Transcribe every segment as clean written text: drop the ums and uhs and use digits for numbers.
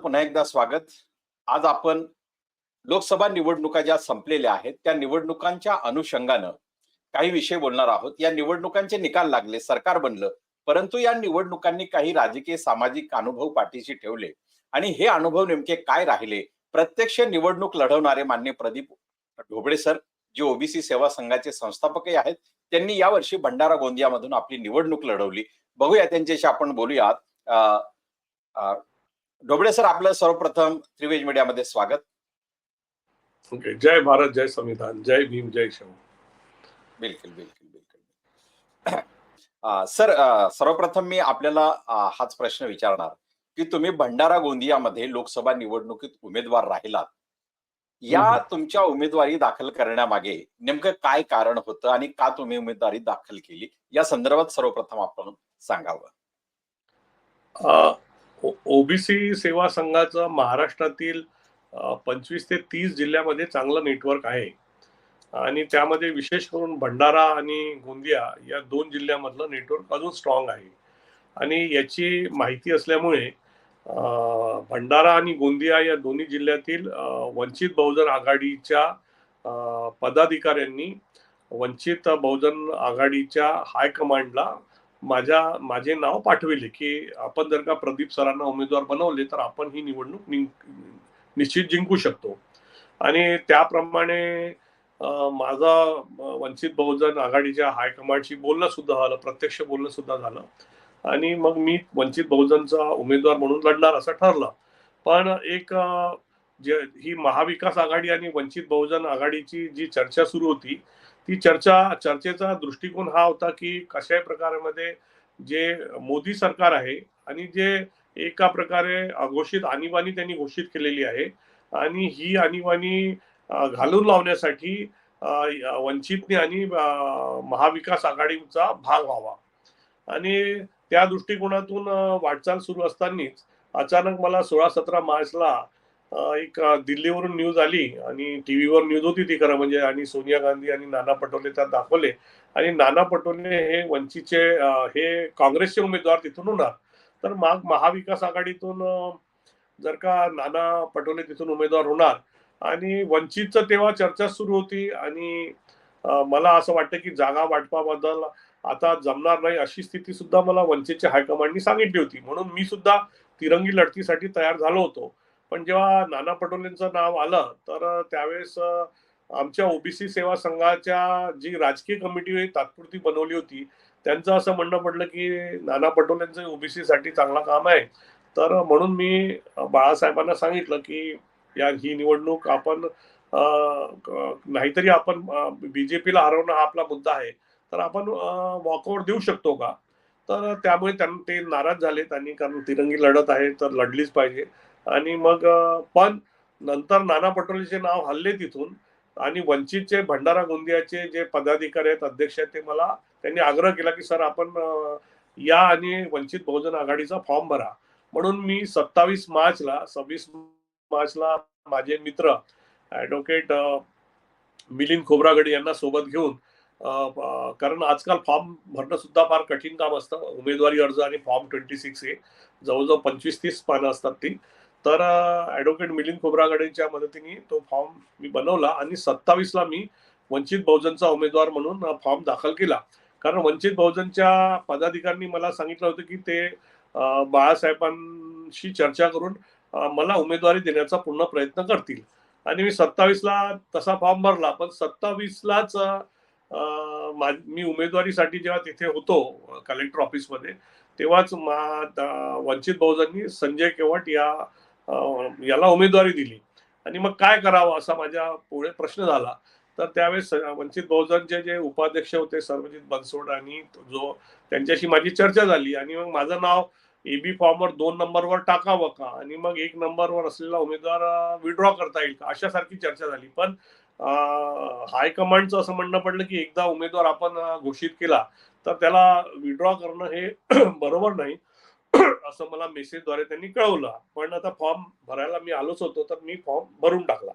पुन्हा एकदा स्वागत. आज आपण लोकसभा निवडणुका ज्या संपलेल्या आहेत, त्या निवडणुकांच्या अनुषंगानं काही विषय बोलणार आहोत. या निवडणुकांचे निकाल लागले, सरकार बनलं, परंतु या निवडणुकांनी काही राजकीय, सामाजिक अनुभव पाठीशी ठेवले आणि हे अनुभव नेमके काय राहिले? प्रत्यक्ष निवडणूक लढवणारे माननीय प्रदीप ढोबळे सर, जे ओबीसी सेवा संघाचे संस्थापकही आहेत, त्यांनी यावर्षी भंडारा गोंदियामधून आपली निवडणूक लढवली. बघूया त्यांच्याशी आपण बोलूयात. अ, अ, ढोबळे सर, आपलं सर्वप्रथम त्रिवेज मीडियामध्ये स्वागत. ओके. जय भारत, जय संविधान, जय भीम, जय शिव. बिलकुल बिलकुल बिलकुल. सर, सर्वप्रथम मी आपल्याला हाच प्रश्न विचारणार की तुम्ही भंडारा गोंदियामध्ये लोकसभा निवडणुकीत उमेदवार राहिलात. या तुमच्या उमेदवारी दाखल करण्यामागे नेमकं काय कारण होतं आणि का तुम्ही उमेदवारी दाखल केली, या संदर्भात सर्वप्रथम आपण सांगावं. ओबीसी सेवा संघाचं महाराष्ट्रातील 25 ते 30 जिल्ह्यामध्ये चांगलं नेटवर्क आहे आणि त्यामध्ये विशेष करून भंडारा आणि गोंदिया या 2 जिल्ह्यामधलं नेटवर्क अजून स्ट्रॉंग आहे. आणि याची माहिती असल्यामुळे भंडारा आणि गोंदिया या दोन्ही जिल्ह्यातील वंचित बहुजन आघाडीच्या पदाधिकाऱ्यांनी वंचित बहुजन आघाडीच्या हायकमांडला माझे नाव पाठविले की आपण जर का प्रदीप सरांना उमेदवार बनवले तर आपण ही निवडणूक निश्चित जिंकू शकतो. आणि त्याप्रमाणे माझा वंचित बहुजन आघाडीच्या हायकमांडशी बोलणं सुद्धा झालं, प्रत्यक्ष बोलणं सुद्धा झालं आणि मग मी वंचित बहुजनचा उमेदवार म्हणून लढणार असं ठरलं. पण एक ही महाविकास आघाडी आणि वंचित बहुजन आघाडीची जी चर्चा सुरू होती, ती चर्चेचा दृष्टिकोन हा होता की कशा प्रकारामध्ये जे मोदी सरकार आहे आणि जे एका प्रकारे अघोषित आणीबाणी त्यांनी घोषित केलेली आहे आणि ही आणीबाणी घालून लावण्यासाठी वंचितने आणि महाविकास आघाडीचा भाग व्हावा. आणि त्या दृष्टिकोनातून वाटचाल सुरू असतानाच अचानक मला 16-17 मार्चला एक दिल्लीवरून न्यूज आली आणि टीव्हीवर न्यूज होती ती खरं म्हणजे, आणि सोनिया गांधी आणि नाना पटोले त्यात दाखवले. आणि नाना पटोले हे वंचितचे हे काँग्रेसचे उमेदवार तिथून होणार. तर मग महाविकास आघाडीतून जर का नाना पटोले तिथून उमेदवार होणार आणि वंचितचं तेव्हा चर्चा सुरू होती आणि मला असं वाटतं की जागा वाटपाबद्दल आता जमणार नाही अशी स्थिती सुद्धा मला वंचितच्या हायकमांडनी सांगितली होती. म्हणून मी सुद्धा तिरंगी लढतीसाठी तयार झालो होतो. पण जेव्हा नाना पटोलेंचं नाव आलं तर त्यावेळेस आमच्या ओबीसी सेवा संघाच्या जी राजकीय कमिटी तात्पुरती बनवली होती त्यांचं असं म्हणणं पडलं की नाना पटोलेंचं ओबीसी साठी चांगला काम आहे. तर म्हणून मी बाळासाहेबांना सांगितलं की ही निवडणूक आपण नाहीतरी आपण बीजेपीला हरवणं हा आपला मुद्दा आहे, तर आपण वॉकआउट देऊ शकतो का. तर त्यामुळे ते नाराज झाले त्यांनी, कारण तिरंगी लढत आहे तर लढलीच पाहिजे. आणि मग पण नंतर नाना पटोलेचे नाव हल्ले तिथून आणि वंचितचे भंडारा गोंदियाचे जे पदाधिकारी आहेत, अध्यक्ष आहेत, त्यांनी आग्रह केला की सर आपण या आणि वंचित बहुजन आघाडीचा फॉर्म भरा. म्हणून मी 26 मार्चला माझे मित्र ऍडव्होकेट मिलिंद खोब्रागडे यांना सोबत घेऊन, कारण आजकाल फॉर्म भरणं सुद्धा फार कठीण काम असतं. उमेदवारी अर्ज आणि फॉर्म 26 हे जवळजवळ 25-30 पानं असतात ती. तर ऍडव्होकेट मिलिंद खोब्रागडेंच्या मदतीने तो फॉर्म मी बनवला आणि 27ला मी वंचित बहुजनचा उमेदवार म्हणून फॉर्म दाखल केला. कारण वंचित बहुजनच्या पदाधिकाऱ्यांनी मला सांगितलं होतं की ते बाळासाहेबांशी चर्चा करून मला उमेदवारी देण्याचा पूर्ण प्रयत्न करतील. आणि मी 27ला तसा फॉर्म भरला. पण 27लाच मी उमेदवारीसाठी जेव्हा तिथे होतो कलेक्टर ऑफिसमध्ये, तेव्हाच वंचित बहुजननी संजय केवट याला उमेदवारी दिली. आणि मग काय करावं असा माझ्या पुढे प्रश्न झाला. तर त्यावेळेस वंचित बहुजनचे जे उपाध्यक्ष होते सर्वजित बनसोड आणि त्यांच्याशी माझी चर्चा झाली आणि मग माझं नाव एबी फॉर्मवर 2 नंबरवर टाकावं का आणि मग 1 नंबरवर असलेला उमेदवार विड्रॉ करता येईल का, अशासारखी चर्चा झाली. पण हायकमांडचं असं म्हणणं पडलं की एकदा उमेदवार आपण घोषित केला तर त्याला विड्रॉ करणं हे बरोबर नाही असं मला मेसेजद्वारे त्यांनी कळवलं. पण आता फॉर्म भरायला मी आलोच होतो तर मी फॉर्म भरून टाकला.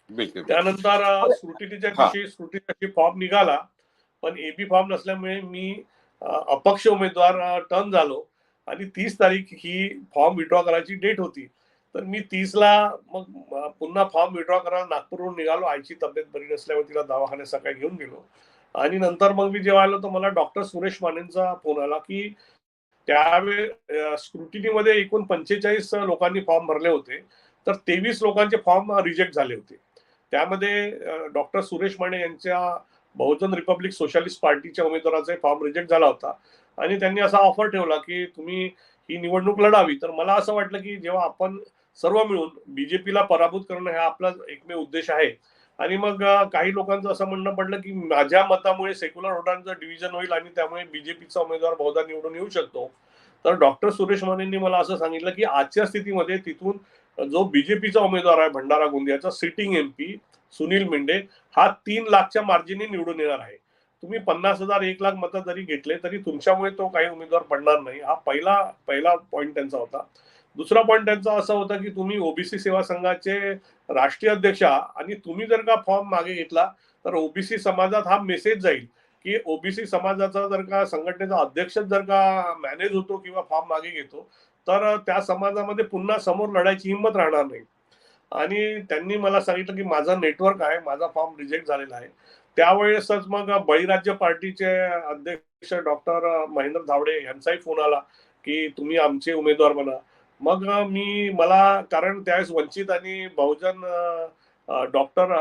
त्यानंतर स्क्रुटिनीच्या दिवशी फॉर्म निघाला, पण एबी फॉर्म नसल्यामुळे मी अपक्ष उमेदवार टर्न झालो आणि 30 तारीख ही फॉर्म विड्रॉ करायची डेट होती. तर मी 30ला मग पुन्हा फॉर्म विड्रॉ करायला नागपूरहून निघालो. आईची तब्येत बरी नसल्यामुळे तिला दवाखान्यात सकाळी घेऊन गेलो. आणि नंतर मग मी जेव्हा आलो तर मला डॉक्टर सुरेश मानेंचा फोन आला की त्यावेळी स्क्रुटिनीमध्ये एकूण 45 लोकांनी फॉर्म भरले होते, तर 23 लोकांचे फॉर्म रिजेक्ट झाले होते. त्यामध्ये डॉक्टर सुरेश माने यांच्या बहुजन रिपब्लिक सोशलिस्ट पार्टीच्या उमेदवाराचा फॉर्म रिजेक्ट झाला होता. आणि त्यांनी असा ऑफर ठेवला की तुम्ही ही निवडणूक लढावी. तर मला असं वाटलं की जेव्हा आपण सर्व मिळून बीजेपीला पराभूत करणं हा आपला एकमेव उद्देश आहे. आणि मग काही लोकांचं असं म्हणणं पडलं की माझ्या मतामुळे सेक्युलर वोटांचं डिव्हिजन होईल आणि त्यामुळे बीजेपीचा उमेदवार बहुधा निवडून येऊ शकतो. तर डॉक्टर सुरेश मानेंनी मला असं सांगितलं की आजच्या स्थितीमध्ये तिथून जो बीजेपीचा उमेदवार आहे भंडारा गोंदियाचा सिटिंग एमपी सुनील मेंढे हा 3 लाखच्या मार्जिनने निवडून येणार आहे. तुम्ही 50,000 1 लाख मतं जरी घेतले तरी तुमच्यामुळे तो काही उमेदवार पडणार नाही. हा पहिला पॉईंट त्यांचा होता. दुसरा पॉईंट त्यांचा असा होता की तुम्ही ओबीसी सेवा संघाचे राष्ट्रीय अध्यक्ष आणि तुम्ही जर का फॉर्म मागे घेतला तर ओबीसी समाजात हा मेसेज जाईल की ओबीसी समाजाचा जर का संघटनेचा अध्यक्ष जर का मॅनेज होतो किंवा फॉर्म मागे घेतो तर त्या समाजामध्ये पुन्हा समोर लढायची हिंमत राहणार नाही. आणि त्यांनी मला सांगितलं की माझा नेटवर्क आहे, माझा फॉर्म रिजेक्ट झालेला आहे. त्यावेळेसच मग बळीराज्य पार्टीचे अध्यक्ष डॉक्टर महेंद्र धावडे यांचाही फोन आला की तुम्ही आमचे उमेदवार बना. मग मला कारण त्यावेळेस वंचित आणि बहुजन डॉक्टर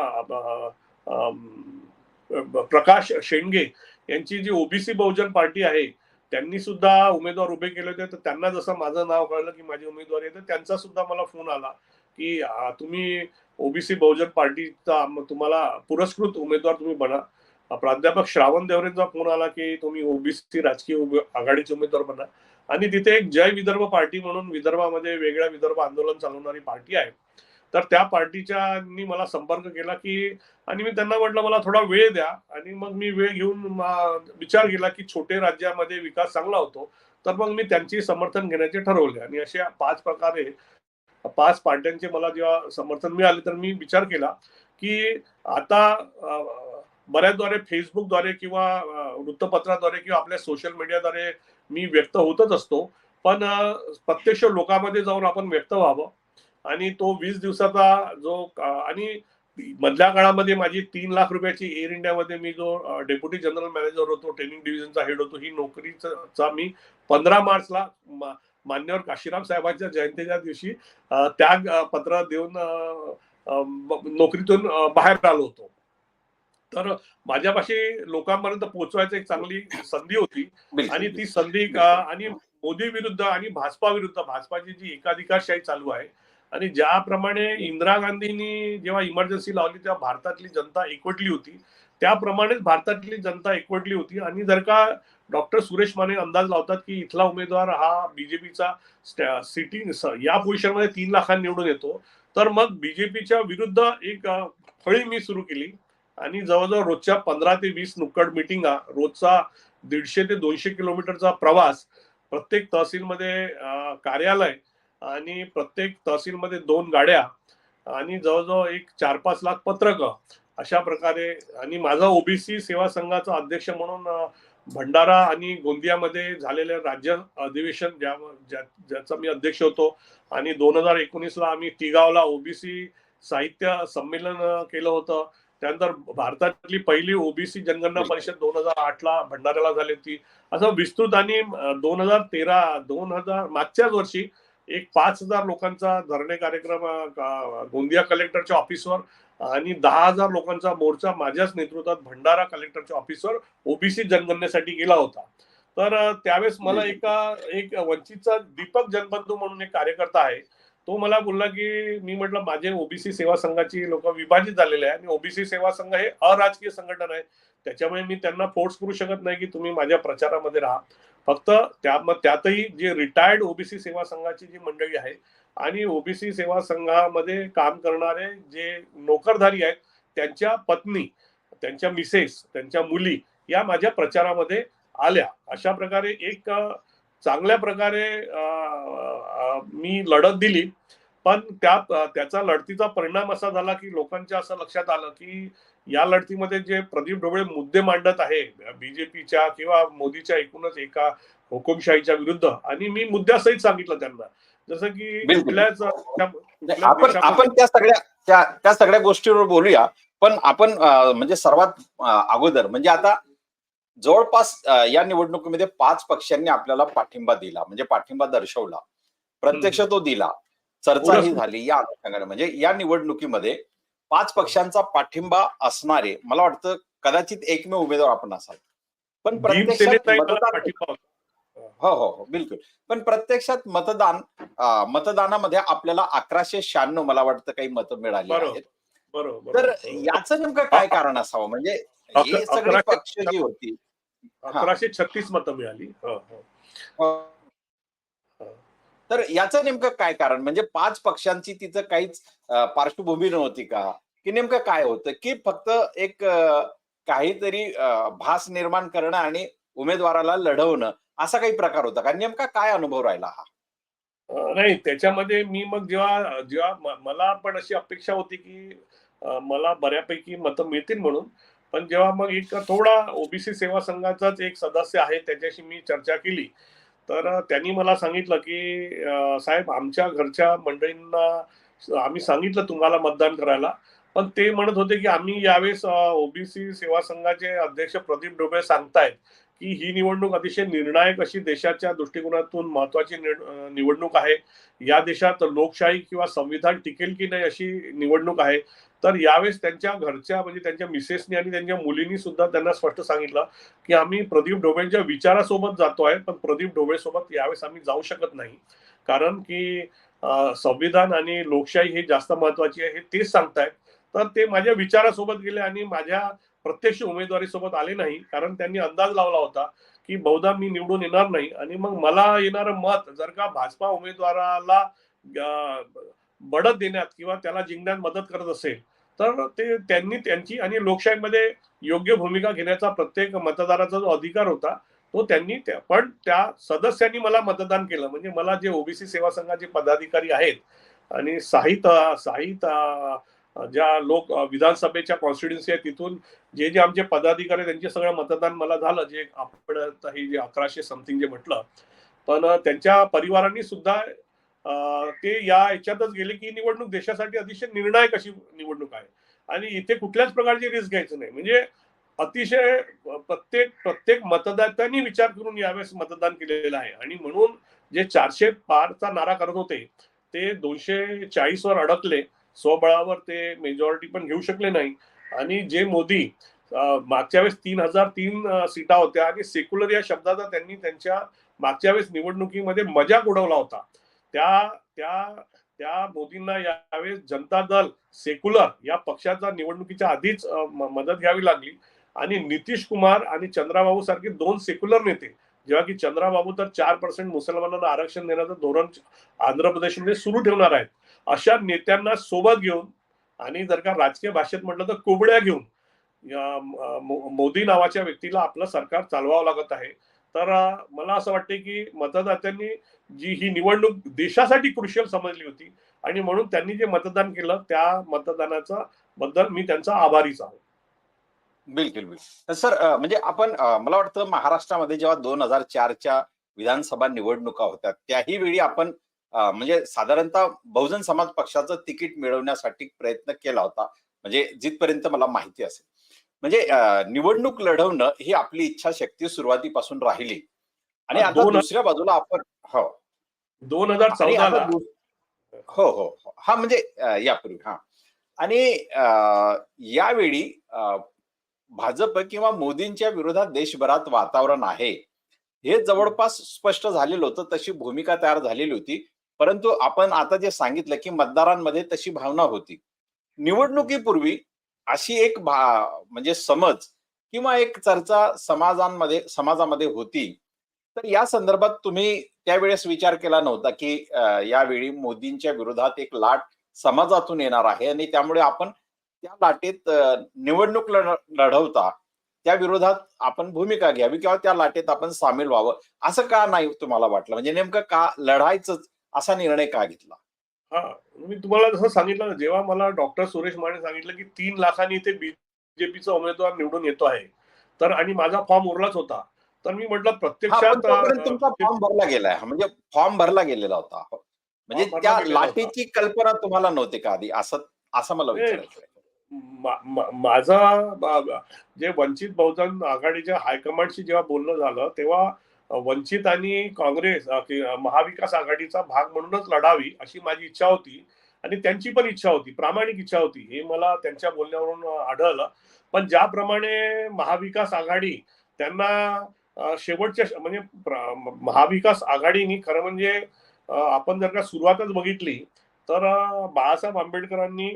प्रकाश शेंडगे यांची जी ओबीसी बहुजन पार्टी आहे त्यांनी सुद्धा उमेदवार उभे केले होते. तर त्यांना जसं माझं नाव कळलं की माझे उमेदवार येते त्यांचा सुद्धा मला फोन आला की तुम्ही ओबीसी बहुजन पार्टीचा तुम्हाला पुरस्कृत उमेदवार तुम्ही बना. प्राध्यापक श्रावण देवरेंचा फोन आला की तुम्ही ओबीसी राजकीय आघाडीचे उमेदवार बना. आणि तिथे एक जय विदर्भ पार्टी म्हणून विदर्भामध्ये वेगळ्या विदर्भ आंदोलन चालवणारी पार्टी आहे. तर त्या पार्टीच्या मला संपर्क केला की आणि मी त्यांना म्हटलं मला थोडा वेळ द्या. आणि मग मी वेळ घेऊन विचार केला की छोटे राज्यामध्ये विकास चांगला होतो. तर मग मी त्यांची समर्थन घेण्याचे ठरवले आणि अशा 5 पार्ट्यांचे मला जेव्हा समर्थन मिळाले तर मी विचार केला की आता बऱ्याचद्वारे फेसबुकद्वारे किंवा वृत्तपत्राद्वारे किंवा आपल्या सोशल मीडियाद्वारे मी व्यक्त होतच असतो. पण प्रत्यक्ष लोकांमध्ये जाऊन आपण व्यक्त व्हावं. आणि तो 20 दिवसाचा जो आणि मधल्या काळामध्ये माझी 3 लाख रुपयाची एअर इंडियामध्ये मी जो डेप्युटी जनरल मॅनेजर होतो, ट्रेनिंग डिव्हिजनचा हेड होतो, ही नोकरीचा मी 15 मार्चला मान्यवर काशीराम साहेबांच्या जयंतीच्या दिवशी त्याग पत्र देऊन नोकरीतून बाहेर आलो होतो. तर माझ्यापाशी लोकांपर्यंत पोहोचवायची एक चांगली संधी होती. आणि ती संधी आणि मोदी विरुद्ध आणि भाजपा विरुद्ध भाजपाची जी एकाधिकारशाही चालू आहे आणि ज्याप्रमाणे इंदिरा गांधींनी जेव्हा इमर्जन्सी लावली तेव्हा भारतातली जनता एकवटली होती त्याप्रमाणेच भारतातली जनता एकवटली होती. आणि जर का डॉक्टर सुरेश माने अंदाज लावतात की इथला उमेदवार हा बीजेपीचा सिटिंग या पोझिशनमध्ये 3 लाखांनी निवडून येतो तर मग बीजेपीच्या विरुद्ध एक फळी मी सुरू केली. आणि जवळजवळ रोजच्या 15 ते 20 नुक्कड मिटिंगा, रोजचा 150 ते 200 किलोमीटरचा प्रवास, प्रत्येक तहसीलमध्ये कार्यालय आणि प्रत्येक तहसीलमध्ये 2 गाड्या आणि जवळजवळ एक 4-5 लाख पत्रकं अशा प्रकारे. आणि माझा ओबीसी सेवा संघाचा अध्यक्ष म्हणून भंडारा आणि गोंदियामध्ये झालेले राज्य अधिवेशन ज्याचा मी अध्यक्ष होतो. आणि 2019ला आम्ही तिगावला ओबीसी साहित्य संमेलन केलं होतं. त्यानंतर भारतातली पहिली ओबीसी जनगणना परिषद 2008ला भंडाऱ्याला झाली होती. असं विस्तृत. आणि 2013 मागच्याच वर्षी एक 5,000 लोकांचा धरणे कार्यक्रम गोंदिया कलेक्टरच्या ऑफिसवर आणि 10,000 लोकांचा मोर्चा माझ्याच नेतृत्वात भंडारा कलेक्टरच्या ऑफिसवर ओबीसी जनगणनेसाठी गेला होता. तर त्यावेळेस मला एक वंचितचा दीपक जनबंधू म्हणून एक कार्यकर्ता आहे. तो मला बोलला की मी म्हटलं माझे ओबीसी सेवा संघाची लोक विभाजित झालेले आहे आणि ओबीसी सेवा संघ हे अराजकीय संघटन आहे. त्याच्यामुळे मी त्यांना फोर्स करू शकत नाही की तुम्ही माझ्या प्रचारामध्ये राहा. फक्त त्यातही जे रिटायर्ड ओबीसी सेवा संघाची जी मंडळी आहे आणि ओबीसी सेवा संघामध्ये काम करणारे जे नोकरधारी आहेत त्यांच्या पत्नी, त्यांच्या मिसेस, त्यांच्या मुली या माझ्या प्रचारामध्ये आल्या. अशा प्रकारे एक चांगल्या प्रकारे मी लढत दिली. पण त्याचा लढतीचा परिणाम असा झाला की लोकांच्या असं लक्षात आलं की या लढतीमध्ये जे प्रदीप ढोबळे मुद्दे मांडत आहे बीजेपीच्या किंवा मोदीच्या एकूणच एका हुकुमशाहीच्या विरुद्ध, आणि मी मुद्द्यासहित सांगितलं त्यांना, जसं की बिलकुल. कुठल्याच नाही, कुठल्याच आपण देशामध्ये. आपण त्या सगळ्या गोष्टीवर बोलूया. पण आपण म्हणजे सर्वात अगोदर म्हणजे आता जवळपास या निवडणुकीमध्ये 5 पक्षांनी आपल्याला पाठिंबा दिला, म्हणजे पाठिंबा दर्शवला. प्रत्यक्ष तो दिला. चर्चाही पुरस्कृत. झाली या अनुषंगाने. म्हणजे या निवडणुकीमध्ये 5 पक्षांचा पाठिंबा असणारे मला वाटतं कदाचित एकमेव उमेदवार आपण असाल. पण प्रत्यक्षात भीमसेनेचाही मला मतदान पाठिंबा होता. हो, हो, हो. बिलकुल. पण प्रत्यक्षात मतदानामध्ये आपल्याला 1196 मला वाटतं काही मतं मिळाली बरोबर, आहेत. बरोबर, तर बरोबर. याचं नेमकं अ- काय अ- कारण असावं? म्हणजे ही सगळी अकराशे पक्ष जी होती हां. 1136 मतं मिळाली. हो, हो. हो. तर याचं नेमकं काय कारण? म्हणजे 5 पक्षांची तिथं काहीच पार्श्वभूमी नव्हती का? की नेमकं काय होतं? की फक्त एक काहीतरी भास निर्माण करणं आणि उमेदवाराला लढवणं असा काही प्रकार होता का? नेमका काय अनुभव राहिला हा? नाही, त्याच्यामध्ये मी मग जेव्हा जेव्हा मला पण अशी अपेक्षा होती की मला बऱ्यापैकी मतं मिळतील म्हणून. पण जेव्हा मग एक थोडा ओबीसी सेवा संघाचाच एक सदस्य आहे त्याच्याशी मी चर्चा केली, तर त्यांनी मला सांगितलं की साहेब, आमच्या घरच्या मंडळींना आम्ही सांगितलं तुम्हाला मतदान करायला, पण ते म्हणत होते की आम्ही यावेळेस ओबीसी सेवा संघाचे अध्यक्ष प्रदीप ढोबळे सांगतायत की ही निवडणूक अतिशय निर्णायक अशी देशाच्या दृष्टिकोनातून महत्वाची निवडणूक आहे. या देशात लोकशाही किंवा संविधान टिकेल की नाही अशी निवडणूक आहे. तर यावेळेस त्यांच्या घरच्या म्हणजे त्यांच्या मिसेसनी आणि त्यांच्या मुलींनी सुद्धा त्यांना स्पष्ट सांगितलं की आम्ही प्रदीप ढोबळेंच्या विचारासोबत जातो आहे, पण प्रदीप ढोबळे सोबत यावेळेस आम्ही जाऊ शकत नाही. कारण की संविधान आणि लोकशाही हे जास्त महत्वाची आहे हे तेच सांगतायत. तर ते माझ्या विचारासोबत गेले आणि माझ्या प्रत्यक्ष उमेदवारीसोबत आले नाही, कारण त्यांनी अंदाज लावला होता की बहुधा मी निवडून येणार नाही, आणि मग मला येणारं मत जर का भाजपा उमेदवाराला बढत देण्यात किंवा त्याला जिंकण्यात मदत करत असेल, तर ते त्यांनी त्यांची, आणि लोकशाहीमध्ये योग्य भूमिका घेण्याचा प्रत्येक मतदाराचा जो अधिकार होता तो त्यांनी पण त्या सदस्यांनी मला मतदान केलं. म्हणजे मला जे ओबीसी सेवा संघाचे पदाधिकारी आहेत आणि साहित ज्या विधानसभेच्या कॉन्स्टिट्युन्सी आहे तिथून जे जे आमचे पदाधिकारी त्यांचे सगळं मतदान मला झालं, जे आपण हे जे 1100 समथिंग जे म्हटलं. पण त्यांच्या परिवारांनी सुद्धा ते या याच्यातच गेले की निवडणूक देशासाठी अतिशय निर्णायक अशी निवडणूक आहे आणि इथे कुठल्याच प्रकारची रिस्क घ्यायचं नाही. म्हणजे अतिशय प्रत्येक प्रत्येक मतदात्यांनी विचार करून यावेळेस मतदान केलेलं आहे, आणि म्हणून जे 400 पारचा नारा करत होते ते 240 वर अडकले. स्वबळावर ते मेजॉरिटी पण घेऊ शकले नाही. आणि जे मोदी मागच्या वेळेस 3003 सीटा होत्या आणि सेक्युलर या शब्दाचा त्यांनी त्यांच्या मागच्या वेळेस निवडणुकीमध्ये मजाक उडवला होता. त्या त्या त्या मोदींना यावेळेस जनता दल सेक्युलर या पक्षाचा निवडणुकीच्या आधीच मदत घ्यावी लागली. आणि नितीश कुमार आणि चंद्राबाबू सारखे दोन सेक्युलर नेते, जेव्हा की चंद्राबाबू तर 4% मुसलमानांना आरक्षण देण्याचं धोरण आंध्र प्रदेशमध्ये सुरू ठेवणार आहेत, अशा नेत्यांना सोबत घेऊन, आणि जर का राजकीय भाषेत म्हटलं तर कुबड्या घेऊन मोदी नावाच्या व्यक्तीला आपलं सरकार चालवावं लागत आहे. तर मला असं वाटतं की मतदात्यांनी जी ही निवडणूक देशासाठी क्रुशियल समजली होती, आणि म्हणून त्यांनी जे मतदान केलं त्या मतदानाचा बद्दल मी त्यांचा आभारीच आहोत. बिलकुल, बिलकुल. तर सर म्हणजे आपण मला वाटतं महाराष्ट्रामध्ये जेव्हा 2004च्या विधानसभा निवडणुका होत्या, त्याही वेळी आपण म्हणजे साधारणतः बहुजन समाज पक्षाचं तिकीट मिळवण्यासाठी प्रयत्न केला होता. म्हणजे जिथपर्यंत मला माहिती असेल. म्हणजे निवडणूक लढवणं ही आपली इच्छाशक्ती सुरुवातीपासून राहिली आणि आता दोन दुसऱ्या बाजूला आपण हो. दोन हजार आणि आता चौदाला हो, हो, हो. हां, म्हणजे यापूर्वी हां. आणि यावेळी भाजप किंवा मोदींच्या विरोधात देशभरात वातावरण आहे. हे जवळपास स्पष्ट झालेलं होतं. तशी भूमिका तयार झालेली होती. परंतु आपण आता जे सांगितलं, की मतदारांमध्ये तशी भावना होती. निवडणुकीपूर्वी अशी एक म्हणजे समज किंवा एक चर्चा समाजामध्ये होती. तर या संदर्भात तुम्ही त्यावेळेस विचार केला नव्हता, की यावेळी मोदींच्या विरोधात एक लाट समाजातून येणार आहे आणि त्यामुळे आपण त्या लाटेत निवडणूक लढवता त्या विरोधात आपण भूमिका घ्यावी किंवा त्या लाटेत आपण सामील व्हावं, असं का नाही तुम्हाला वाटलं? म्हणजे नेमकं का लढायचंच असा निर्णय का घेतला? हा, मी तुम्हाला जसं सांगितलं ना, जेव्हा मला डॉक्टर सुरेश माने सांगितलं की 3 लाखांनी इथे बीजेपीचा उमेदवार निवडून येतो आहे, तर आणि माझा फॉर्म उरलाच होता, तर मी म्हटलं हा, पण प्रत्यक्षात तोपर्यंत तुमचा फॉर्म भरला गेलाय, म्हणजे फॉर्म भरला गेलेला होता. म्हणजे फॉर्म भरला त्या गेलेला होता. लाटेची कल्पना तुम्हाला नव्हती का आधी, असं असं मला म्हणजे विचारायचं आहे. माझा जे वंचित बहुजन आघाडीच्या हायकमांडशी जेव्हा बोलणं झालं तेव्हा वंचित आणि काँग्रेस महाविकास आघाडीचा भाग म्हणूनच लढावी अशी माझी इच्छा होती आणि त्यांची पण इच्छा होती, प्रामाणिक इच्छा होती, हे मला त्यांच्या बोलण्यावरून आढळलं. पण ज्याप्रमाणे महाविकास आघाडी त्यांना शेवटच्या म्हणजे महाविकास आघाडीनी खरं म्हणजे आपण जर का सुरुवातच बघितली तर बाळासाहेब आंबेडकरांनी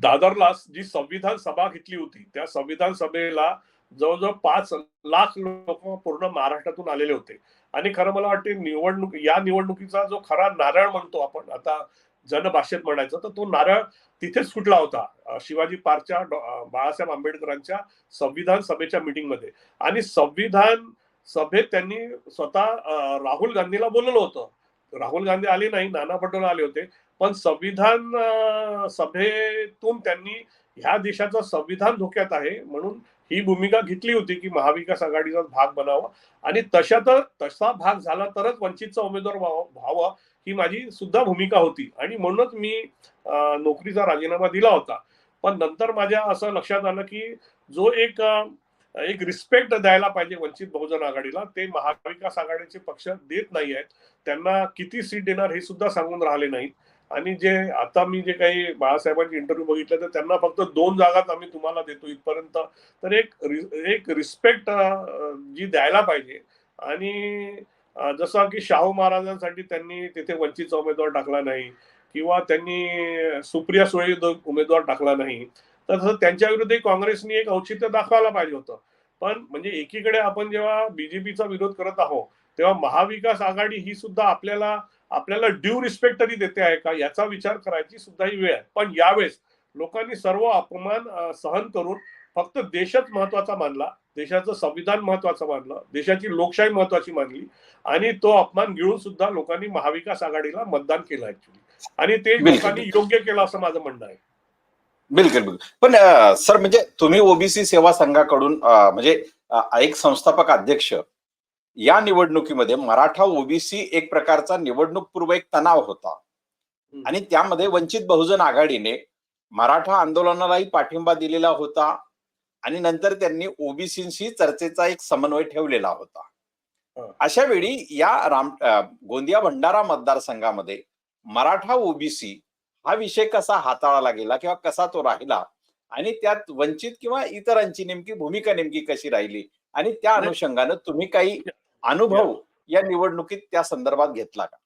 दादरला जी संविधान सभा घेतली होती त्या संविधान सभेला जवळजवळ 5 लाख लोक पूर्ण महाराष्ट्रातून आलेले होते. आणि खरं मला वाटते या निवडणुकीचा जो खरा नारळ म्हणतो आपण आता जनभाषेत म्हणायचं तर तो नारळ तिथेच फुटला होता, शिवाजी पार्कच्या बाळासाहेब आंबेडकरांच्या संविधान सभेच्या मीटिंगमध्ये. आणि संविधान सभेत त्यांनी स्वतः राहुल गांधीला बोलवलं होतं. राहुल गांधी आले नाही, नाना पटोले आले होते, पण संविधान सभेतून त्यांनी ह्या देशाचं संविधान धोक्यात आहे म्हणून ही भूमिका घेतली होती की महाविकास आघाडीचा भाग बनावा आणि तसा भाग झाला तरच वंचितचा उमेदवार व्हावा ही माझी सुद्धा भूमिका होती आणि म्हणूनच मी नोकरीचा राजीनामा दिला होता. पण नंतर माझ्या असं लक्षात आलं की जो एक रिस्पेक्ट द्यायला पाहिजे वंचित बहुजन आघाडीला ते महाविकास आघाडीचे पक्ष देत नाही आहेत. त्यांना किती सीट देणार हे सुद्धा सांगून राहिले नाहीत. आणि जे आता मी जे काही बाळासाहेबांचे इंटरव्ह्यू बघितले तर त्यांना फक्त 2 जागाच आम्ही तुम्हाला देतो इथपर्यंत. तर एक रिस्पेक्ट जी द्यायला पाहिजे. आणि जसं की शाहू महाराजांसाठी त्यांनी तिथे वंचितचा उमेदवार टाकला नाही किंवा त्यांनी सुप्रिया सुळे उमेदवार टाकला नाही, तर तसं त्यांच्या विरुद्ध काँग्रेसने एक औचित्य दाखवायला पाहिजे होतं. पण म्हणजे एकीकडे आपण जेव्हा बीजेपीचा विरोध करत आहोत तेव्हा महाविकास आघाडी ही सुद्धा आपल्याला ड्यू रिस्पेक्ट तरी देते आहे का याचा विचार करायची सुद्धा ही वेळ आहे. पण यावेळेस लोकांनी सर्व अपमान सहन करून फक्त देशच महत्वाचा मानला, देशाचं संविधान महत्वाचं मानलं, देशाची लोकशाही महत्वाची मानली आणि तो अपमान गिळून सुद्धा लोकांनी महाविकास आघाडीला मतदान केलं ऍक्च्युली. आणि ते लोकांनी योग्य केलं असं माझं म्हणणं आहे. बिलकुल बिलकुल. पण सर, म्हणजे तुम्ही ओबीसी सेवा संघाकडून म्हणजे एक संस्थापक अध्यक्ष, या निवडणुकीमध्ये मराठा ओबीसी एक प्रकारचा निवडणूक पूर्व एक तणाव होता आणि त्यामध्ये वंचित बहुजन आघाडीने मराठा आंदोलनालाही पाठिंबा दिलेला होता आणि नंतर त्यांनी ओबीसीशी चर्चेचा एक समन्वय ठेवलेला होता. अशा वेळी या गोंदिया भंडारा मतदारसंघामध्ये मराठा ओबीसी हा विषय कसा हाताळला गेला किंवा कसा तो राहिला आणि त्यात वंचित किंवा इतरांची नेमकी भूमिका नेमकी कशी राहिली आणि त्या अनुषंगानं तुम्ही काही अनुभव या निवडणुकीत त्या संदर्भात घेतला का?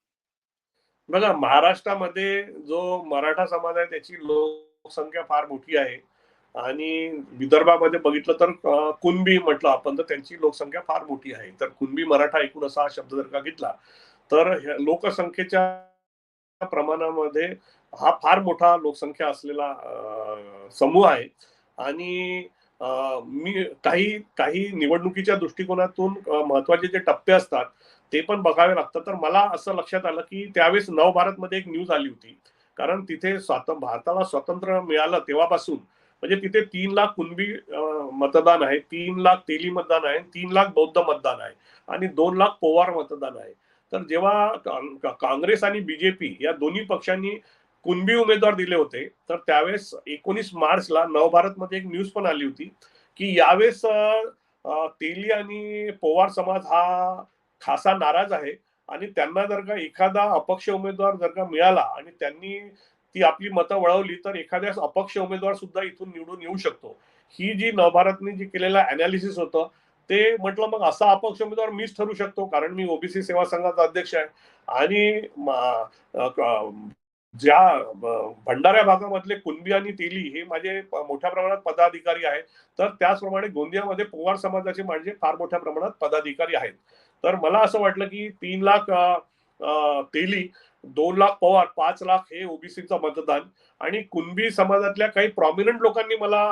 बघा, महाराष्ट्रामध्ये जो मराठा समाज आहे त्याची लोकसंख्या फार मोठी आहे आणि विदर्भामध्ये बघितलं तर कुणबी म्हटलं आपण तर त्यांची लोकसंख्या फार मोठी आहे. तर कुणबी मराठा एकूण असा शब्द जर का घेतला तर लोकसंख्येच्या प्रमाणामध्ये हा फार मोठा लोकसंख्या असलेला समूह आहे. आणि मी काही निवडणुकीच्या दृष्टिकोनातून महत्वाचे जे टप्पे असतात ते पण बघावे लागतात. तर मला असं लक्षात आलं की त्यावेळेस नवभारतमध्ये एक न्यूज आली होती, कारण तिथे भारताला स्वातंत्र्य मिळालं तेव्हापासून म्हणजे तिथे 3 लाख कुणबी मतदान आहे, 3 लाख तेली मतदान आहे, 3 लाख बौद्ध मतदान आहे आणि 2 लाख पोवार मतदान आहे. तर जेव्हा काँग्रेस आणि बीजेपी या दोन्ही पक्षांनी कुणबी उमेदवार दिले होते तर त्यावेळेस 19 मार्चला नवभारतमध्ये एक न्यूज पण आली होती की यावेळेस तेली आणि पोवार समाज हा खासा नाराज आहे आणि त्यांना जर का एखादा अपक्ष उमेदवार जर का मिळाला आणि त्यांनी ती आपली मतं वळवली तर एखाद्या अपक्ष उमेदवार सुद्धा इथून निवडून येऊ शकतो. ही जी नवभारतने जी केलेलं अनालिसिस होतं ते म्हटलं मग असा अपक्ष उमेदवार मीच ठरू शकतो कारण मी ओबीसी सेवा संघाचा अध्यक्ष आहे आणि ज्या भंडारा भागामधले कुणबी आणि तेली हे माझे मोठ्या प्रमाणात पदाधिकारी आहेत, तर त्याचप्रमाणे गोंदियामध्ये पोवार समाजाचे म्हणजे फार मोठ्या प्रमाणात पदाधिकारी आहेत. तर मला असं वाटलं की 3 लाख तेली, 2 लाख पवार, 5 लाख हे ओबीसीचं मतदान आणि कुणबी समाजातल्या काही प्रॉमिनंट लोकांनी मला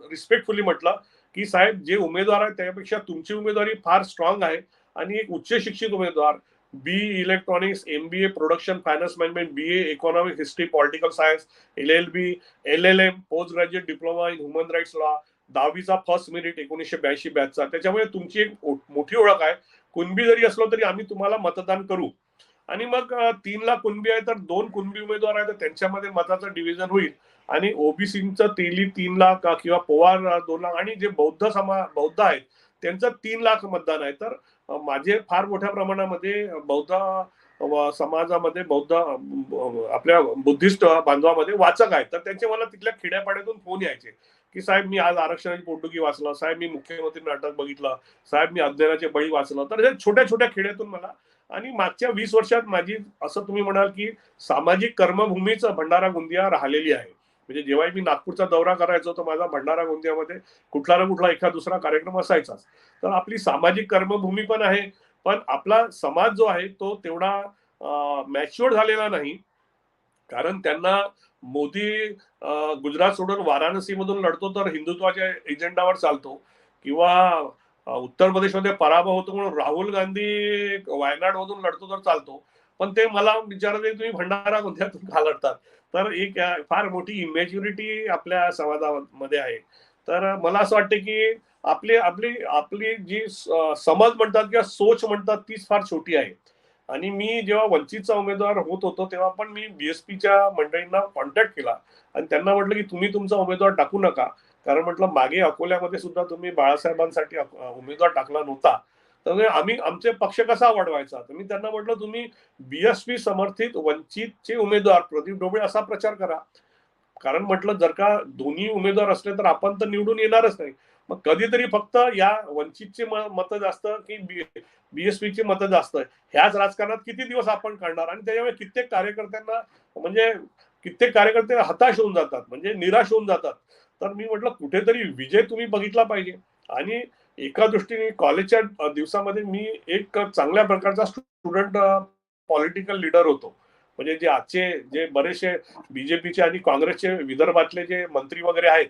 रिस्पेक्टफुली म्हटलं की साहेब जे उमेदवार आहेत त्यापेक्षा तुमची उमेदवारी फार स्ट्रॉंग आहे आणि एक उच्च शिक्षित उमेदवार BE electronics, MBA production finance management, BA economic history political science, LLB, LLM post graduate diploma in human rights law, 10वीचा फर्स्ट मेरिट 1982 बॅचचा. त्याच्यामुळे तुमची एक मोठी ओळख आहे. कुणबी जरी असलो तरी आम्ही तुम्हाला मतदान करू. आणि मग 3 लाख कुणबी आहे तर 2 कुणबी उमेदवार आहे तर त्यांच्यामध्ये मताचं डिव्हिजन होईल. आणि ओबीसीचं तेली 3 लाख किंवा पवार 2 लाख आणि जे बौद्ध आहेत त्यांचं 3 लाख मतदान आहे. तर माझे फार मोठ्या प्रमाणामध्ये बौद्ध समाजामध्ये बौद्ध आपल्या बुद्धिस्ट बांधवामध्ये वाचक आहेत. तर त्यांचे मला तिथल्या खेड्यापाड्यातून फोन यायचे की साहेब मी आज आरक्षणाची पोटुकी वाचलं, साहेब मी मुख्यमंत्री नाटक बघितलं, साहेब मी अज्ञानाचे बळी वाचलं. तर हे छोट्या छोट्या खेड्यातून मला. आणि मागच्या 20 वर्षात माझी असं तुम्ही म्हणाल की सामाजिक कर्मभूमीच भंडारा गोंदिया राहिलेली आहे. म्हणजे जेव्हा मी नागपूरचा दौरा करायचो तर माझा भंडारा गोंदियामध्ये कुठला ना कुठला एखादा दुसरा कार्यक्रम असायचाच. तर आपली सामाजिक कर्मभूमी पण आहे. पण आपला समाज जो आहे तो तेवढा मॅच्युअर झालेला नाही. कारण त्यांना मोदी गुजरात सोडून वाराणसी मधून लढतो तर हिंदुत्वाच्या एजेंडावर चालतो, किंवा उत्तर प्रदेशमध्ये पराभव होतो म्हणून राहुल गांधी वायनाड मधून लढतो तर चालतो. पण ते मला विचारते तुम्ही भंडारा गोंदियातून का लढतात. तर एक फार मोठी इमॅच्युरिटी आपल्या समाजामध्ये आहे. तर मला असं वाटतं की आपली आपली आपली जी समज म्हणतात किंवा सोच म्हणतात तीच फार छोटी आहे. आणि मी जेव्हा वंचितचा उमेदवार होत होतो तेव्हा पण मी बीएसपीच्या मंडळींना कॉन्टॅक्ट केला आणि त्यांना म्हटलं की तुम्ही तुमचा उमेदवार टाकू नका. कारण म्हटलं मागे अकोल्यामध्ये सुद्धा तुम्ही बाळासाहेबांसाठी उमेदवार टाकला नव्हता. तर आम्ही आमचे पक्ष कसा वाढवायचा. तर मी त्यांना म्हटलं तुम्ही बीएसपी समर्थित वंचितचे उमेदवार प्रदीप ढोबळे असा प्रचार करा. कारण म्हटलं जर का दोन्ही उमेदवार असले तर आपण तर निवडून येणारच नाही. मग कधीतरी फक्त या वंचितचे मतं जास्त की बीएसपीची मतं जास्त, ह्याच राजकारणात किती दिवस आपण काढणार. आणि त्याच्यामुळे कित्येक कार्यकर्त्यांना म्हणजे कित्येक कार्यकर्ते हताश होऊन जातात, म्हणजे निराश होऊन जातात. तर मी म्हटलं कुठेतरी विजय तुम्ही बघितला पाहिजे. आणि एका दृष्टीने कॉलेजच्या दिवसामध्ये मी एक चांगल्या प्रकारचा स्टुडंट पॉलिटिकल लीडर होतो. म्हणजे जे आजचे जे बरेचसे बीजेपीचे आणि काँग्रेसचे विदर्भातले जे मंत्री वगैरे आहेत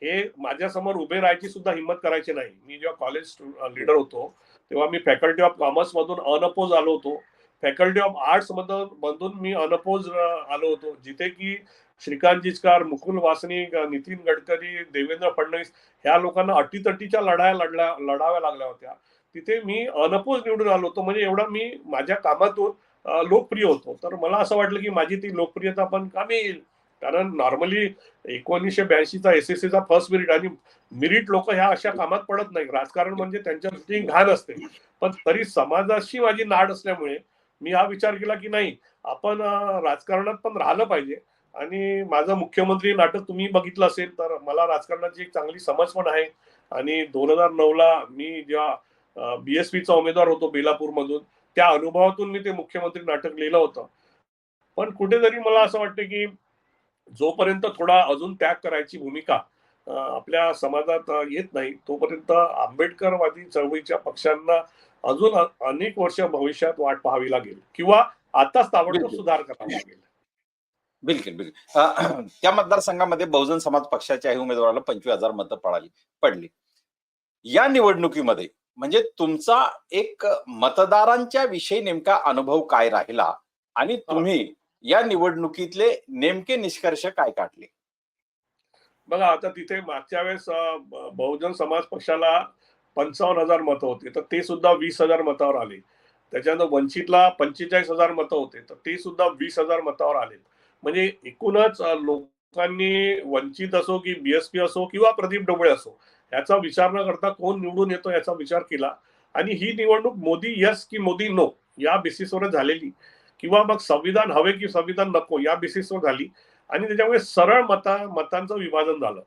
हे माझ्या समोर उभे राहायची सुद्धा हिंमत करायची नाही. मी जेव्हा कॉलेज लीडर होतो तेव्हा मी फॅकल्टी ऑफ कॉमर्स मधून अनअपोज आलो होतो. फॅकल्टी ऑफ आर्ट्स मधून मी अनअपोज आलो होतो. जिथे की श्रीकांत जिचकार, मुकुल वासनिक, नितीन गडकरी, देवेंद्र फडणवीस ह्या लोकांना अटीतटीच्या लढाव्या लागल्या होत्या. तिथे मी अनअपोज निवडून आलो होतो. म्हणजे एवढा मी माझ्या कामातून लोकप्रिय होतो. तर मला असं वाटलं की माझी ती लोकप्रियता पण कामी येईल. कारण नॉर्मली 1982चा एसएससीचा फर्स्ट मेरिट आणि मिरिट लोक ह्या अशा कामात पडत नाही. राजकारण म्हणजे त्यांच्या दृष्टीने घाण असते. पण तरी समाजाशी माझी नाड असल्यामुळे मी हा विचार केला की नाही आपण राजकारणात पण राहिलं पाहिजे. आणि माझं मुख्यमंत्री नाटक तुम्ही बघितलं असेल तर मला राजकारणाची एक चांगली समज पण आहे. आणि 2009ला मी जेव्हा बीएसपीचा उमेदवार होतो बेलापूर मधून त्या अनुभवातून मी ते मुख्यमंत्री नाटक लिहिलं होतं. पण कुठेतरी मला असं वाटतं की जोपर्यंत थोडा अजून त्याग करायची भूमिका आपल्या समाजात येत नाही तोपर्यंत आंबेडकरवादी चळवळीच्या पक्षांना अजून अनेक वर्ष भविष्यात वाट पाहावी लागेल, किंवा आताच ताबडतोब बिलकुल सुधार करावा लागेल. बिलकुल बिलकुल त्या मतदारसंघामध्ये बहुजन समाज पक्षाच्याही उमेदवाराला 25,000 मतं पडली. या निवडणुकीमध्ये म्हणजे तुमचा एक मतदारांच्या विषयी नेमका अनुभव काय राहिला आणि तुम्ही या निवडणुकीतले नेमके निष्कर्ष काय काढले. बघा आता तिथे मागच्या वेळेस बहुजन समाज पक्षाला 55,000 मतं होती तर ते सुद्धा 20,000 मतावर आले. त्याच्यानंतर वंचितला 45,000 मतं होते तर ते सुद्धा 20,000 मतावर आले. म्हणजे एकूणच लोकांनी वंचित असो की बीएसपी असो किंवा प्रदीप ढोबळे असो याचा विचार न करता कोण निवडून येतो याचा विचार केला. आणि ही निवडणूक मोदी यस की मोदी नो या बेसिसवर झालेली, किंवा मग संविधान हवे की संविधान नको या बेसिसवर झाली. आणि त्याच्यामुळे सरळ मतांचं विभाजन झालं.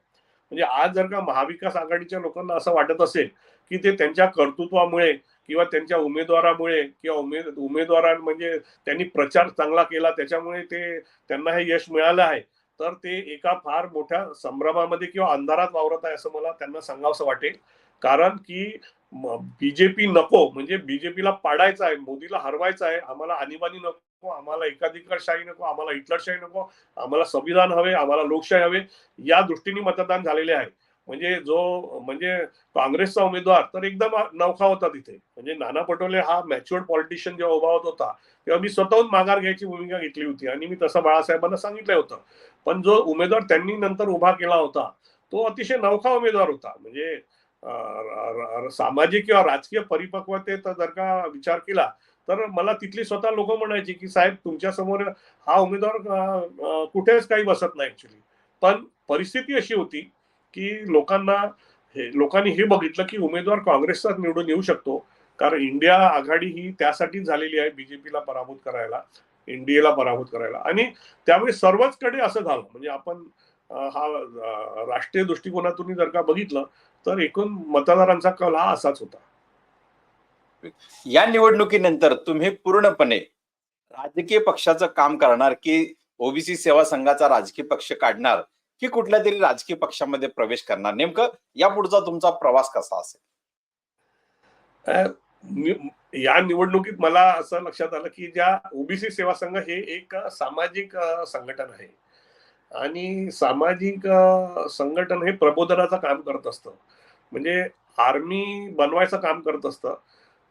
म्हणजे आज जर का महाविकास आघाडीच्या लोकांना असं वाटत असेल की ते त्यांच्या कर्तृत्वामुळे किंवा त्यांच्या उमेदवारामुळे किंवा उमेदवारां म्हणजे त्यांनी प्रचार चांगला केला त्याच्यामुळे त्यांना हे यश मिळालं आहे, तर ते एका फार मोठ्या संभ्रमामध्ये किंवा अंधारात वावरत आहे असं मला त्यांना सांगावंसं वाटेल. कारण की बीजेपी नको म्हणजे बीजेपीला पाडायचं आहे, मोदीला हरवायचं आहे. आम्हाला आणीबाणी नको, आम्हाला एकाधिकारशाही नको, आम्हाला हिटलरशाही नको, आम्हाला संविधान हवे, आम्हाला लोकशाही हवे, या दृष्टीने मतदान झालेले आहे. म्हणजे म्हणजे काँग्रेसचा उमेदवार तर एकदम नवखा होता तिथे. म्हणजे नाना पटोले हा मॅच्युअर्ड पॉलिटिशियन जेव्हा उभा होत होता तेव्हा मी स्वतःहून माघार घ्यायची भूमिका घेतली होती आणि मी तसं बाळासाहेबांना सांगितलं होतं. पण जो उमेदवार त्यांनी नंतर उभा केला होता तो अतिशय नवखा उमेदवार होता. म्हणजे सामाजिक किंवा राजकीय परिपक्वतेचा जर का विचार केला तर मला तिथली स्वतः लोक म्हणायची की साहेब तुमच्या समोर हा उमेदवार कुठेच काही बसत नाही ऍक्च्युली. पण परिस्थिती अशी होती की लोकांनी हे बघितलं की उमेदवार काँग्रेसचाच निवडून येऊ शकतो. कारण इंडिया आघाडी ही त्यासाठी झालेली आहे बीजेपीला पराभूत करायला, एनडीएला पराभूत करायला. आणि त्यामुळे सर्वच कडे असं झालं. म्हणजे आपण हा राष्ट्रीय दृष्टिकोनातून जर का बघितलं तर एकूण मतदारांचा कल हा असाच होता. या निवडणुकीनंतर तुम्ही पूर्णपणे राजकीय पक्षाचं काम करणार की ओबीसी सेवा संघाचा राजकीय पक्ष काढणार की कुठल्या तरी राजकीय पक्षामध्ये प्रवेश करणार, नेमकं या पुढचा तुमचा प्रवास कसा असेल? या निवडणुकीत मला असं लक्षात आलं की ज्या ओबीसी सेवा संघ हे एक सामाजिक संघटन आहे आणि सामाजिक संघटन हे प्रबोधनाचं काम करत असतं. म्हणजे आर्मी बनवायचं काम करत असतं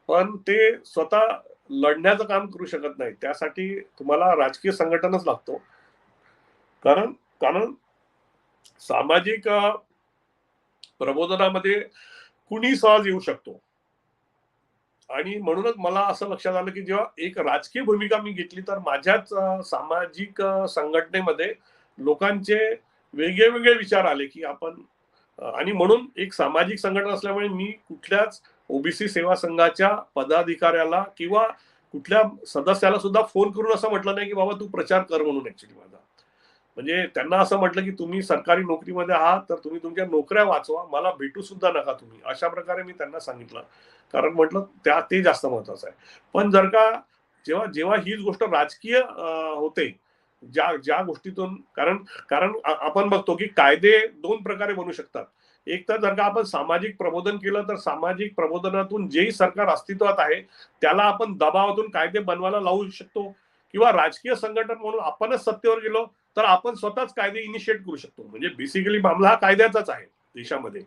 पण ते स्वतः लढण्याचं काम करू शकत नाही. त्यासाठी तुम्हाला राजकीय संघटनच लागतो. कारण कारण सामाजिक प्रबोधनामध्ये कुणी सहज येऊ शकतो. आणि म्हणूनच मला असं लक्षात आलं की जेव्हा एक राजकीय भूमिका मी घेतली तर माझ्याच सामाजिक संघटनेमध्ये लोकांचे वेगळे विचार आले की आपण आणि म्हणून एक सामाजिक संघटना असल्यामुळे मी कुठल्याच ओबीसी सेवा संघाच्या पदाधिकाऱ्याला किंवा कुठल्या सदस्याला सुद्धा फोन करून असं म्हटलं नाही की बाबा तू प्रचार कर म्हणून. ऍक्च्युली माझा म्हणजे त्यांना असं म्हटलं की तुम्ही सरकारी नोकरीमध्ये आहात तर तुम्ही तुमच्या नोकऱ्या वाचवा, मला भेटू सुद्धा नका तुम्ही, अशा प्रकारे मी त्यांना सांगितलं. कारण म्हटलं ते जास्त महत्वाचं आहे. पण जर का जेव्हा जेव्हा हीच गोष्ट राजकीय होते, ज्या ज्या गोष्टीतून कारण कारण आपण बघतो की कायदे दोन प्रकारे बनू शकतात. एक तर जर का आपण सामाजिक प्रबोधन केलं तर सामाजिक प्रबोधनातून जेही सरकार अस्तित्वात आहे त्याला आपण दबावातून कायदे बनवायला लावू शकतो किंवा राजकीय संघटन म्हणून आपणच सत्तेवर गेलो तर आपण स्वतःच कायदे इनिशिएट करू शकतो. म्हणजे बेसिकली मामला हा कायद्याचाच आहे देशामध्ये.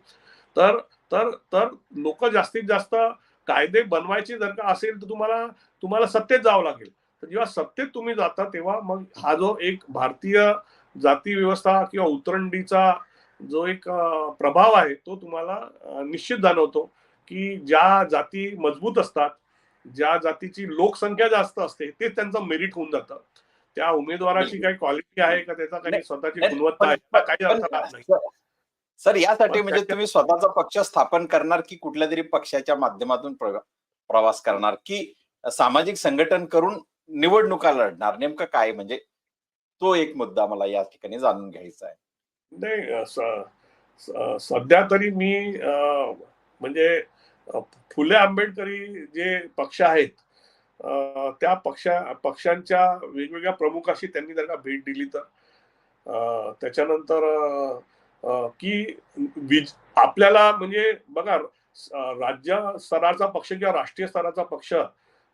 तर तर तर लोक जास्तीत जास्त कायदे बनवायचे जर का असेल तर तुम्हाला सत्तेत जावं लागेल. तर जेव्हा सत्तेत तुम्ही जाता तेव्हा मग हा जो एक भारतीय जाती व्यवस्था किंवा उतरंडीचा जो एक प्रभाव आहे तो तुम्हाला निश्चित जाणवतो की ज्या जाती मजबूत असतात, ज्या जातीची लोकसंख्या जास्त असते ते त्यांचं मेरिट होऊन जातं. त्या उमेदवाराची काही क्वालिटी आहे का त्याचा काही स्वतःची गुणवत्ता आहे पण काही अर्थ राहत नाही. सर यासाठी पण म्हणजे त्याच्या तुम्ही स्वतःचा पक्ष स्थापन करणार की कुठल्या तरी पक्षाच्या माध्यमातून प्रवास करणार की सामाजिक संघटन करून निवडणुका लढणार, नेमकं काय म्हणजे तो एक मुद्दा मला या ठिकाणी जाणून घ्यायचा आहे. नाही सध्या तरी मी म्हणजे फुले आंबेडकरी जे पक्ष आहेत त्या पक्षांच्या वेगवेगळ्या प्रमुखाशी त्यांनी जर का भेट दिली तर त्याच्यानंतर की आपल्याला म्हणजे बघा राज्य स्तराचा पक्ष किंवा राष्ट्रीय स्तराचा पक्ष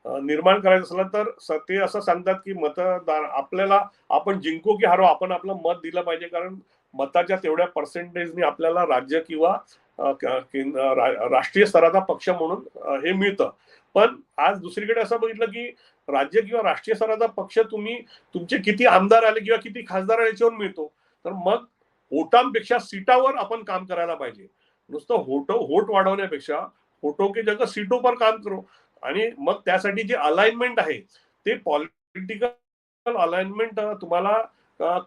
निर्माण करायचं असलं तर ते असं सांगतात की मतदार आपल्याला आपण जिंकू की हारो आपण आपलं मत दिलं पाहिजे कारण मताच्या तेवढ्या पर्सेंटेजने आपल्याला राज्य किंवा राष्ट्रीय स्तराचा पक्ष म्हणून हे मिळतं. पण आज दुसरीकडे असं बघितलं की राज्य किंवा राष्ट्रीय स्तराचा पक्ष तुमचे किती आमदार आले किंवा किती खासदार आले याच्यावर मिळतो. तर मग वोटांपेक्षा सीटावर आपण काम करायला पाहिजे. नुसतं वोट वाढवण्यापेक्षा वोटो की जगह सीटों पर काम करो. आणि मग त्यासाठी जे अलाइनमेंट आहे ते पॉलिटिकल अलाइनमेंट तुम्हाला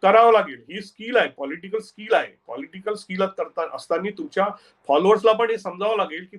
करावं लागेल. ही स्किल आहे, पॉलिटिकल स्किल आहे. पॉलिटिकल स्किल करता असताना तुमच्या फॉलोअर्सला पण हे समजावं लागेल की